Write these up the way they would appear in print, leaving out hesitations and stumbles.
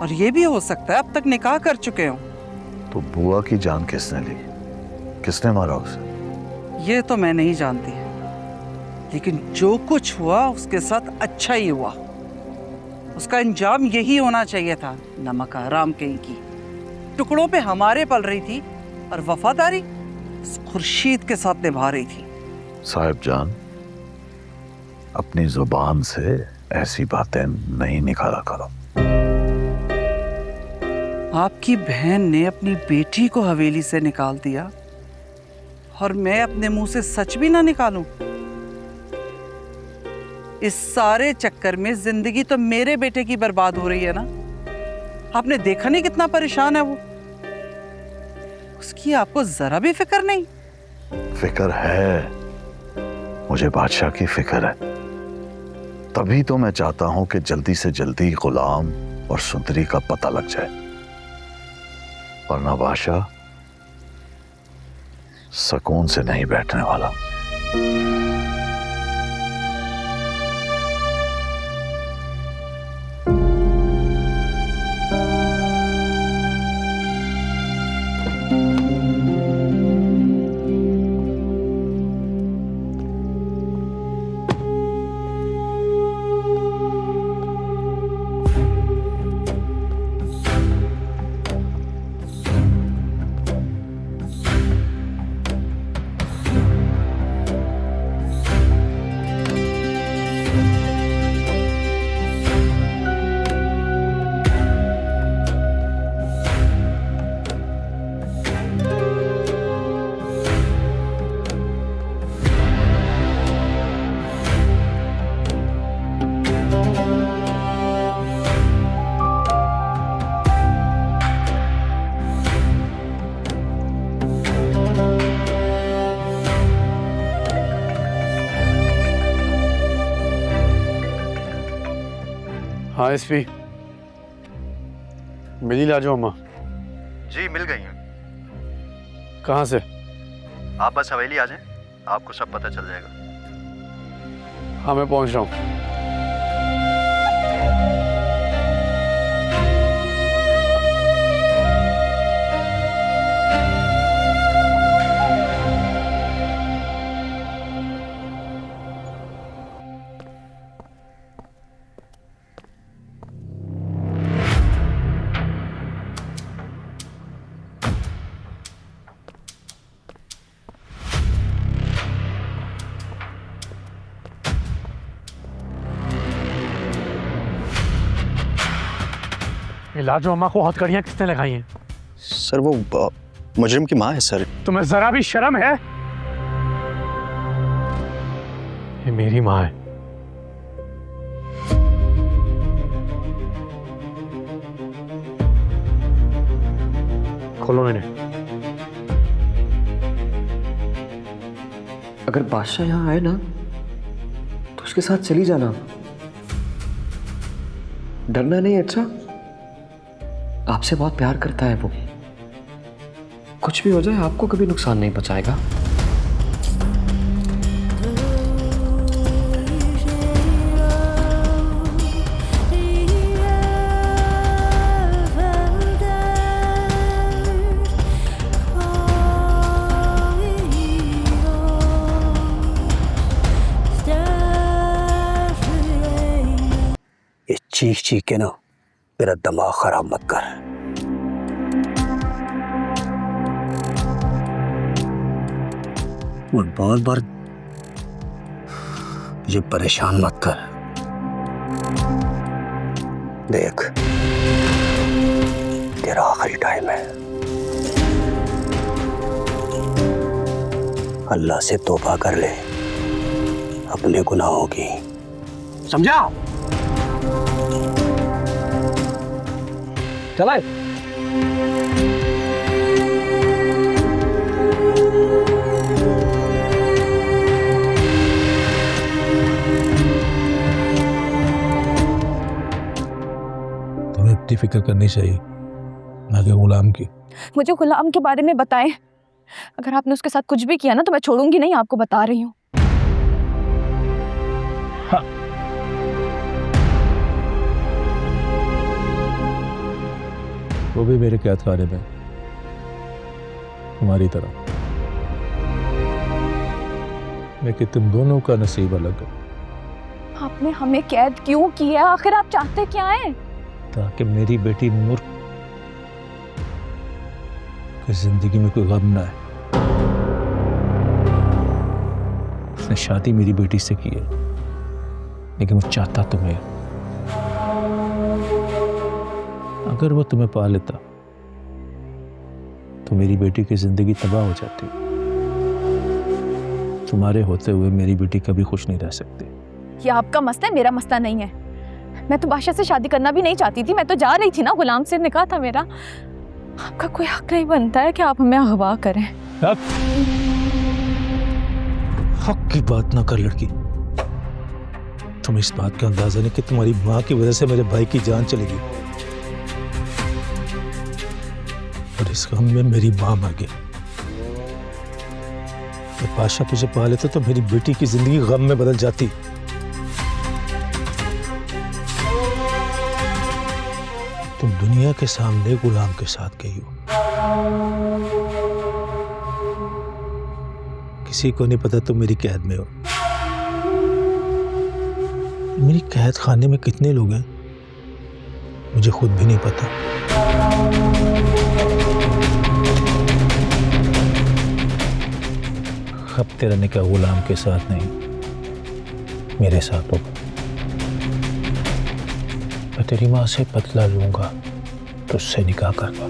और ये भी हो सकता है अब तक निकाह कर चुके हो। तो बुआ की जान किसने ली? किसने मारा उसे? ये तो मैं नहीं जानती, लेकिन जो कुछ हुआ उसके साथ अच्छा ही हुआ। उसका अंजाम यही होना चाहिए था। नमक हराम कहीं की, टुकड़ों पे हमारे पल रही थी और वफादारी उस खुर्शीद के साथ निभा रही थी। साहिब जान, अपनी जुबान से ऐसी बातें नहीं निकाला करो। आपकी बहन ने अपनी बेटी को हवेली से निकाल दिया और मैं अपने मुंह से सच भी ना निकालूं। इस सारे चक्कर में जिंदगी तो मेरे बेटे की बर्बाद हो रही है ना। आपने देखा नहीं कितना परेशान है वो। उसकी आपको जरा भी फिक्र नहीं? फिक्र है, मुझे बादशाह की फिक्र है। तभी तो मैं चाहता हूं कि जल्दी से जल्दी गुलाम और सुंदरी का पता लग जाए, वरना बादशाह सुकून से नहीं बैठने वाला। हाँ एसपी, मिली लाजो अम्मा? जी मिल गई हैं। कहाँ से? आप बस हवेली आ जाएं, आपको सब पता चल जाएगा। हाँ मैं पहुँच रहा हूँ। लाजो अम्मा को हथकड़ियां किसने लगाई हैं? सर वो मुजरिम की माँ है सर। तुम्हें जरा भी शर्म है? ये मेरी माँ है। खोलो इन्हें। अगर बादशाह यहाँ आए ना तो उसके साथ चली जाना, डरना नहीं। अच्छा, आपसे बहुत प्यार करता है वो। कुछ भी हो जाए आपको कभी नुकसान नहीं पहुंचाएगा। ये चीख चीख के ना मेरा दिमाग खराब मत कर। और बार बार ये परेशान मत कर। देख, तेरा आखिरी टाइम है। अल्लाह से तौबा कर ले अपने गुनाहों की, समझा? चला तुम्हें इतनी फिक्र करनी चाहिए ना कि गुलाम की। मुझे गुलाम के बारे में बताएं। अगर आपने उसके साथ कुछ भी किया ना तो मैं छोड़ूंगी नहीं, आपको बता रही हूँ। वो भी मेरे कैद खाने में, तुम्हारी तरह। लेकिन तुम दोनों का नसीब अलग है। आपने हमें कैद क्यों किया? आखिर आप चाहते क्या हैं? ताकि मेरी बेटी नूर की जिंदगी में कोई गम ना है। उसने शादी मेरी बेटी से की है, लेकिन वो चाहता तुम्हें। अगर वो तुम्हें पा लेता तो मेरी बेटी की जिंदगी तबाह हो जाती। तुम्हारे होते हुए मेरी बेटी कभी खुश नहीं रह सकती। ये आपका मसला है, मेरा मसला नहीं है। मैं तो बादशाह से शादी करना भी नहीं चाहती थी। मैं तो जा रही थी ना, गुलाम से निकाह था मेरा। आपका कोई हक नहीं बनता है कि आप हमें अगवा करें। हक की बात ना कर लड़की। तुम्हें इस बात का अंदाजा नहीं कि तुम्हारी माँ की वजह से मेरे भाई की जान चलेगी, और इस गम में मेरी माँ मर गई। जब बादशाह तुझे पा लेता तो मेरी बेटी की जिंदगी गम में बदल जाती। तुम दुनिया के सामने गुलाम के साथ गई हो। किसी को नहीं पता तुम मेरी कैद में हो। मेरी कैद खाने में कितने लोग हैं मुझे खुद भी नहीं पता। अब तेरा निकाह गुलाम के साथ नहीं, मेरे साथ होगा। मैं तेरी माँ से बदला लूंगा, तुझसे निकाह करवा।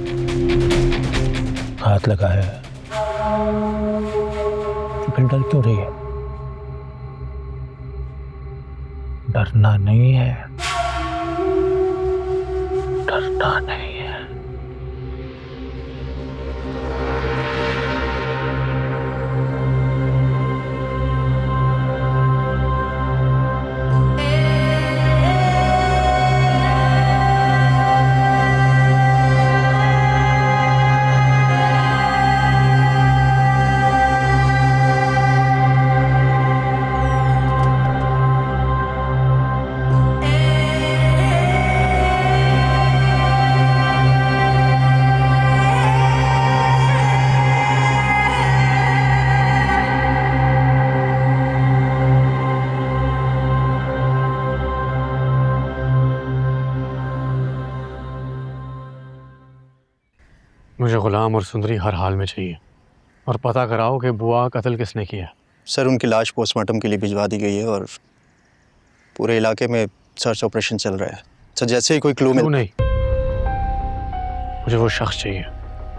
हाथ लगाया है, फिर डर क्यों रही है? डरना नहीं है, डरना नहीं है। मुझे गुलाम और सुंदरी हर हाल में चाहिए, और पता कराओ कि बुआ का कत्ल किसने किया। सर उनकी लाश पोस्टमार्टम के लिए भिजवा दी गई है और पूरे इलाके में सर्च ऑपरेशन चल रहा है। सर जैसे ही कोई क्लू नहीं, मुझे वो शख्स चाहिए।